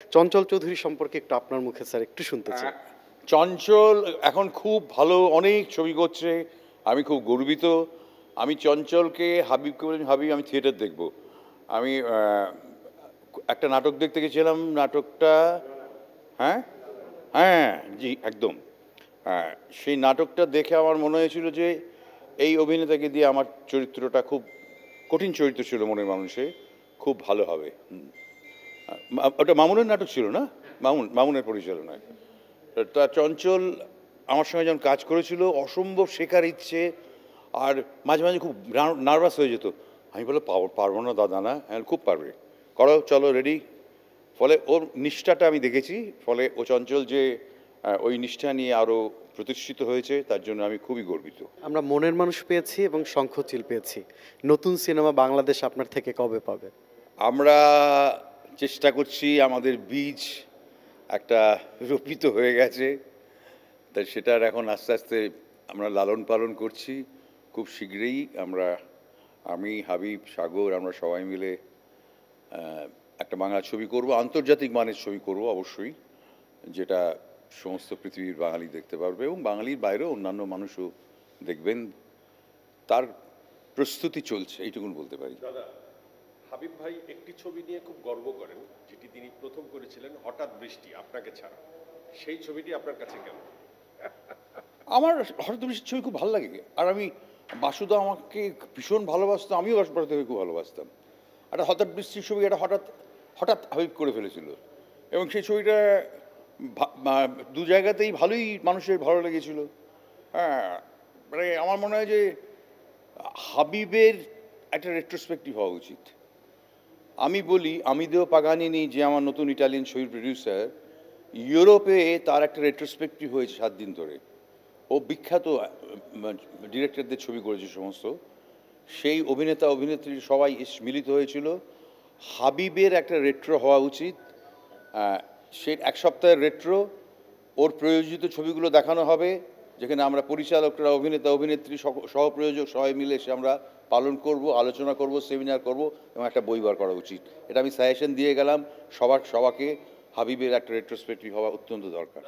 চঞ্চল চৌধুরী সম্পর্কে একটু আপনার মুখে স্যার একটু শুনতে চাই। চঞ্চল এখন খুব ভালো অনেক ছবি করছে, আমি খুব গর্বিত। আমি চঞ্চলকে হাবিবকে বলেছি, হাবিব আমি থিয়েটার দেখব। আমি একটা নাটক দেখতে গেছিলাম, নাটকটা হ্যাঁ হ্যাঁ জি একদম। সেই নাটকটা দেখে আমার মনে হয়েছিল যে এই অভিনেতাকে দিয়ে আমার চরিত্রটা খুব কঠিন চরিত্র ছিল মনের মানুষে, খুব ভালো হবে। ওটা মামুনের নাটক ছিল না? মামুনের পরিচালনায়। তা চঞ্চল আমার সঙ্গে যখন কাজ করেছিল অসম্ভব শেখার ইচ্ছে, আর মাঝে মাঝে খুব নার্ভাস হয়ে যেত। আমি বললাম পারবো না দাদা, না হ্যাঁ খুব পারবে, করো চলো রেডি। ফলে ওর নিষ্ঠাটা আমি দেখেছি, ফলে ও চঞ্চল যে ওই নিষ্ঠা নিয়ে আরও প্রতিষ্ঠিত হয়েছে তার জন্য আমি খুবই গর্বিত। আমরা মনের মানুষ পেয়েছি এবং শঙ্খচিল পেয়েছি, নতুন সিনেমা বাংলাদেশ আপনার থেকে কবে পাবে? আমরা চেষ্টা করছি, আমাদের বীজ একটা রোপিত হয়ে গেছে, তাই সেটার এখন আস্তে আস্তে আমরা লালন পালন করছি। খুব শীঘ্রই আমি হাবিব সাগর আমরা সবাই মিলে একটা বাংলা ছবি করব, আন্তর্জাতিক মানের ছবি করব অবশ্যই, যেটা সমস্ত পৃথিবীর বাঙালি দেখতে পারবে এবং বাঙালির বাইরেও অন্যান্য মানুষও দেখবেন। তার প্রস্তুতি চলছে, এইটুকুন বলতে পারি। দাদা, হাবিব ভাই একটি ছবি নিয়ে খুব গর্ব করেন, যেটি তিনি প্রথম করেছিলেন হঠাৎ বৃষ্টি আপনাকে ছাড়া। সেই ছবিটি আপনার কাছে কেমন? আমার হঠাৎ বৃষ্টির ছবি খুব ভালো লাগে, আর আমি বাসুদা আমাকে ভীষণ ভালোবাসতো, আমিও বাসুদাকে খুব ভালোবাসতাম। একটা হঠাৎ বৃষ্টির ছবি একটা হঠাৎ হঠাৎ হাবিব করে ফেলেছিল, এবং সেই ছবিটা দু জায়গাতেই ভালোই মানুষের ভালো লেগেছিল। হ্যাঁ, মানে আমার মনে হয় যে হাবিবের একটা রেট্রোস্পেক্টিভ হওয়া উচিত। আমি বলি আমিদেও পাগানিনি, যে আমার নতুন ইটালিয়ান ছবির প্রডিউসার, ইউরোপে তার একটা রেট্রোস্পেক্টিভ হয়েছে 7 দিন ধরে। ও বিখ্যাত ডিরেক্টরদের ছবি করেছে সমস্ত, সেই অভিনেতা অভিনেত্রী সবাই মিলিত হয়েছিল। হাবিবের একটা রেট্রো হওয়া উচিত, সে 1 সপ্তাহের রেট্রো, ওর প্রয়োজিত ছবিগুলো দেখানো হবে, যেখানে আমরা পরিচালকরা অভিনেতা অভিনেত্রী সহ প্রযোজক সবাই মিলে এসে আমরা পালন করব, আলোচনা করব, সেমিনার করব এবং একটা বই বার করা উচিত। এটা আমি সাজেশন দিয়ে গেলাম সবাকে, হাবিবের একটা রেট্রোস্পেক্টিভ হওয়া অত্যন্ত দরকার।